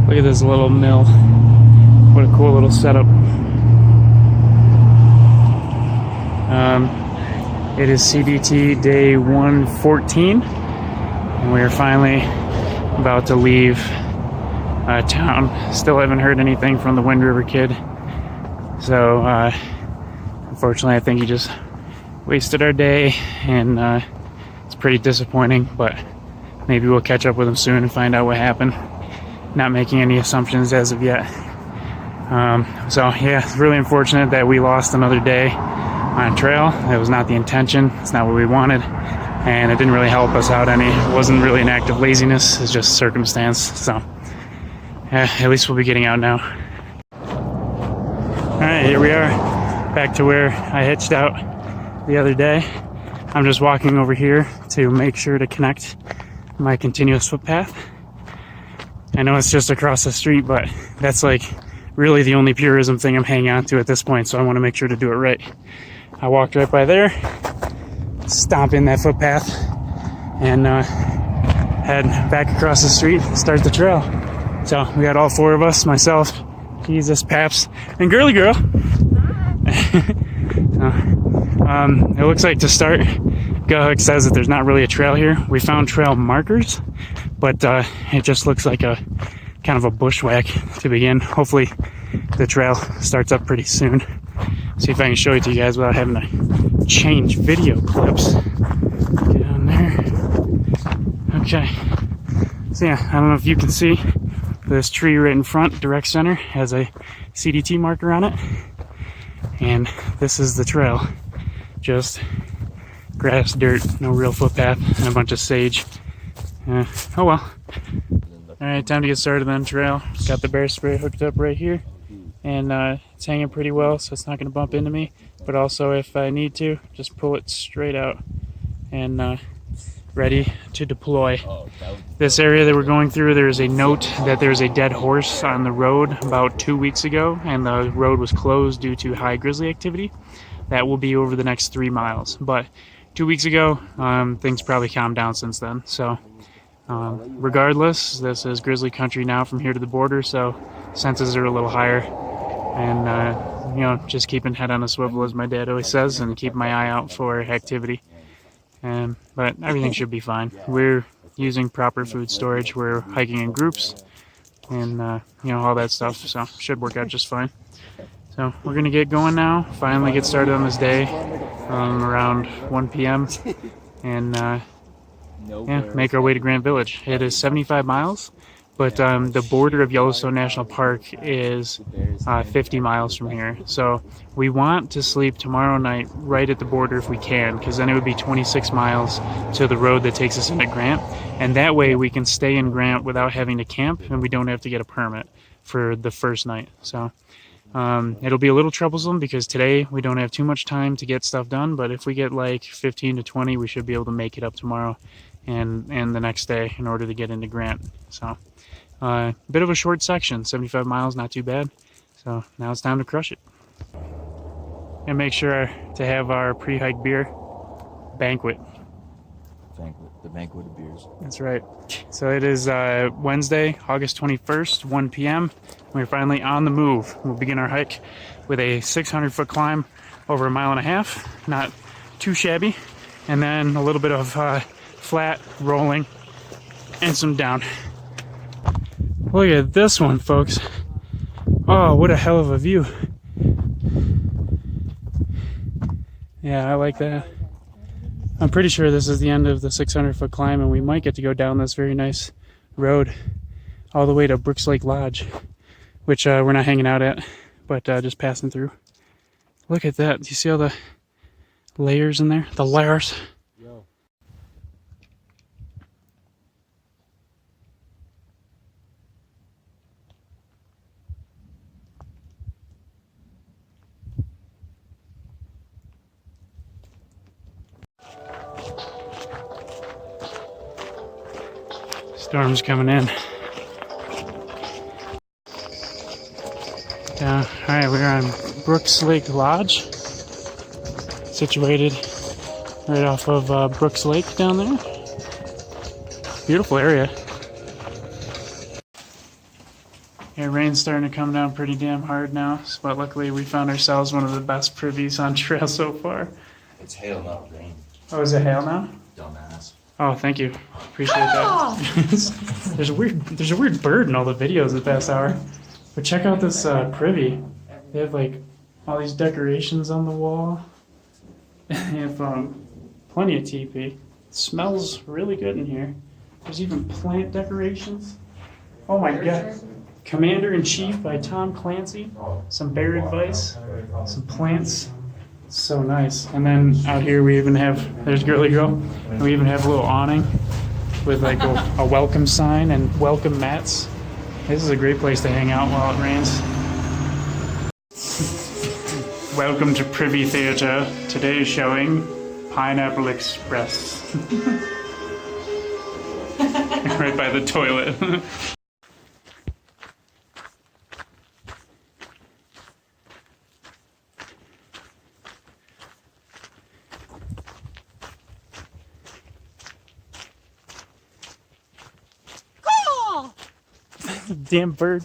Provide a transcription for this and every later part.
Look at this little mill. What a cool little setup. It is CDT day 114, and we are finally about to leave town. Still haven't heard anything from the Wind River kid, so unfortunately I think he just wasted our day, and it's pretty disappointing, but maybe we'll catch up with him soon and find out what happened. Not making any assumptions as of yet. So yeah, it's really unfortunate that we lost another day on trail. It was not the intention. It's not what we wanted, and it didn't really help us out any. It wasn't really an act of laziness. It's just circumstance. So yeah, at least we'll be getting out now. All right, here we are, back to where I hitched out the other day. I'm just walking over here to make sure to connect my continuous footpath. I know it's just across the street, but that's like really the only purism thing I'm hanging on to at this point, so I want to make sure to do it right. I walked right by there, stomp in that footpath, and head back across the street, start the trail. So we got all four of us, myself, Jesus, Paps, and Girly Girl. It looks like to start, GoHook says that there's not really a trail here. We found trail markers, but it just looks like a kind of a bushwhack to begin. Hopefully the trail starts up pretty soon. See if I can show it to you guys without having to change video clips. Get on there. Okay. So yeah, I don't know if you can see this tree right in front, direct center, has a CDT marker on it. And this is the trail. Just grass, dirt, no real footpath, and a bunch of sage. Oh well. Alright, time to get started then. Trail. Got the bear spray hooked up right here. And it's hanging pretty well, so it's not going to bump into me. But also, if I need to, just pull it straight out and ready to deploy. This area that we're going through, there's a note that there's a dead horse on the road about 2 weeks ago, and the road was closed due to high grizzly activity. That will be over the next 3 miles. But 2 weeks ago, things probably calmed down since then. So regardless, this is grizzly country now from here to the border, so senses are a little higher. And you know, just keeping head on a swivel, as my dad always says, and keep my eye out for activity. But everything should be fine. We're using proper food storage. We're hiking in groups, and you know, all that stuff. So should work out just fine. So we're gonna get going now. Finally get started on this day around 1 p.m. and yeah, make our way to Grand Village. It is 75 miles. But the border of Yellowstone National Park is 50 miles from here. So we want to sleep tomorrow night right at the border if we can, because then it would be 26 miles to the road that takes us into Grant. And that way we can stay in Grant without having to camp, and we don't have to get a permit for the first night. So it'll be a little troublesome because today we don't have too much time to get stuff done. But if we get like 15 to 20, we should be able to make it up tomorrow and the next day in order to get into Grant. So bit of a short section, 75 miles, not too bad. So now it's time to crush it. And make sure to have our pre-hike beer banquet. The banquet of beers. That's right. So it is Wednesday, August 21st, 1 p.m. We're finally on the move. We'll begin our hike with a 600-foot climb over 1.5 miles. Not too shabby. And then a little bit of flat rolling and some down. Look at this one, folks. Oh, what a hell of a view. Yeah, I like that. I'm pretty sure this is the end of the 600-foot climb, and we might get to go down this very nice road all the way to Brooks Lake Lodge, which we're not hanging out at, but just passing through. Look at that. Do you see all the layers in there? The layers. Storm's coming in. Alright, we're on Brooks Lake Lodge, situated right off of Brooks Lake down there. Beautiful area. Yeah, rain's starting to come down pretty damn hard now, but luckily we found ourselves one of the best privies on trail so far. It's hail, not rain. Oh, is it hail now? Dumbass. Oh, thank you. Appreciate that. there's a weird bird in all the videos the past hour. But check out this privy. They have like all these decorations on the wall. They have plenty of TP. It smells really good in here. There's even plant decorations. Oh my god. Commander-in-Chief by Tom Clancy. Some bear advice. Some plants. So nice. And then out here we even have, there's Girly Girl. And we even have a little awning with like a welcome sign and welcome mats. This is a great place to hang out while it rains. Welcome to Privy Theatre. Today's showing Pineapple Express. Right by the toilet. Damn bird.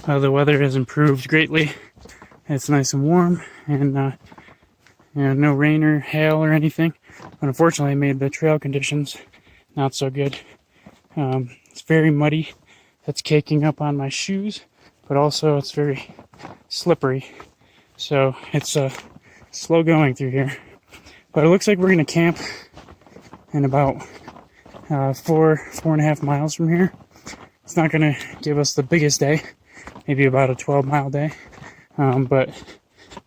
The weather has improved greatly. It's nice and warm, and no rain or hail or anything. But unfortunately, it made the trail conditions not so good. It's very muddy. It's caking up on my shoes, but also it's very slippery. So it's slow going through here. But it looks like we're gonna camp in about 4.5 miles from here. It's not gonna give us the biggest day. Maybe about a 12-mile day. But,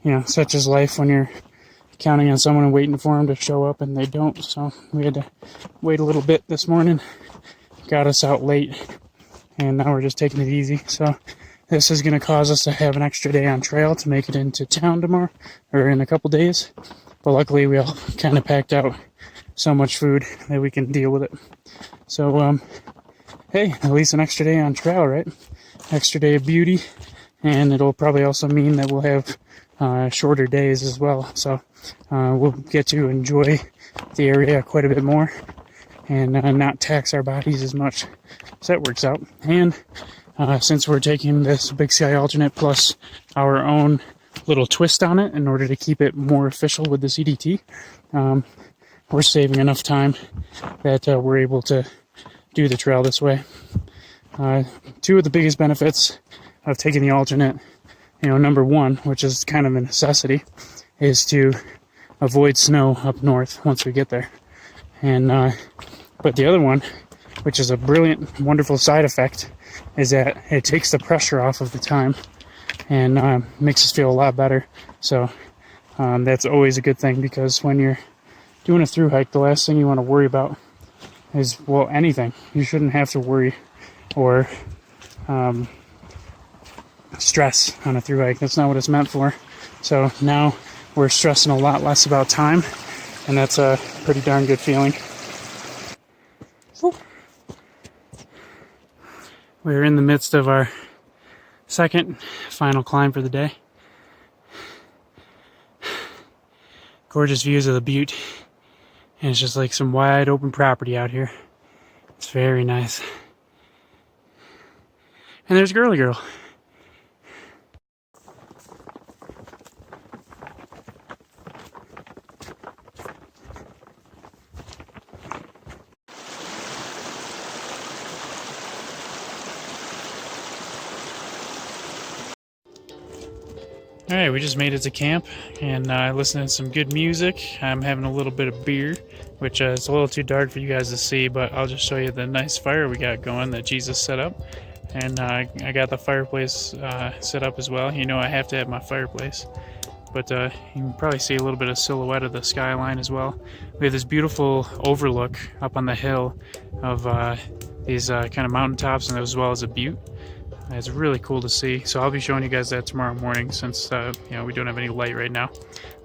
you know, such is life when you're counting on someone and waiting for them to show up and they don't. So we had to wait a little bit this morning. Got us out late. And now we're just taking it easy. So this is going to cause us to have an extra day on trail to make it into town tomorrow, or in a couple days. But luckily we all kind of packed out so much food that we can deal with it. So, hey, at least an extra day on trail, right? Extra day of beauty, and it'll probably also mean that we'll have shorter days as well. So we'll get to enjoy the area quite a bit more and not tax our bodies as much. So that works out. And since we're taking this Big Sky alternate plus our own little twist on it in order to keep it more official with the CDT, we're saving enough time that we're able to do the trail this way. Two of the biggest benefits of taking the alternate, number one, which is kind of a necessity, is to avoid snow up north once we get there. And but the other one, which is a brilliant, wonderful side effect, is that it takes the pressure off of the time and makes us feel a lot better. So that's always a good thing, because when you're doing a through hike, the last thing you want to worry about is, well, anything. You shouldn't have to worry or stress on a through hike. That's not what it's meant for. So now we're stressing a lot less about time, and that's a pretty darn good feeling. We're in the midst of our second final climb for the day. Gorgeous views of the butte, and it's just like some wide open property out here. It's very nice. And there's Girly Girl. Alright, we just made it to camp, and I listened to some good music. I'm having a little bit of beer, which is a little too dark for you guys to see, but I'll just show you the nice fire we got going that Jesus set up. And I got the fireplace set up as well. I have to have my fireplace. but you can probably see a little bit of silhouette of the skyline as well. We have this beautiful overlook up on the hill of these kind of mountaintops, and as well as a butte. It's really cool to see. So I'll be showing you guys that tomorrow morning, since we don't have any light right now.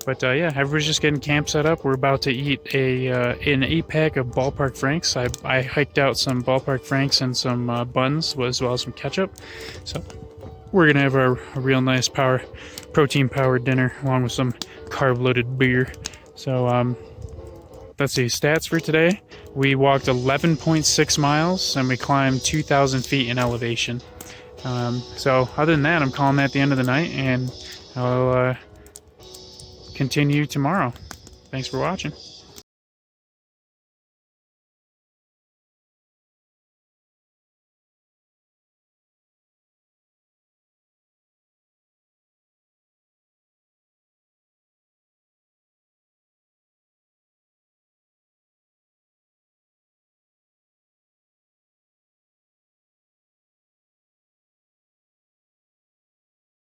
But yeah, everybody's just getting camp set up. We're about to eat an 8-pack of Ballpark Franks. I hiked out some Ballpark Franks and some buns, as well as some ketchup. So we're gonna have a real nice protein-powered dinner, along with some carb-loaded beer. So let's see, stats for today. We walked 11.6 miles and we climbed 2,000 feet in elevation. So other than that, I'm calling that the end of the night, and I'll continue tomorrow. Thanks for watching.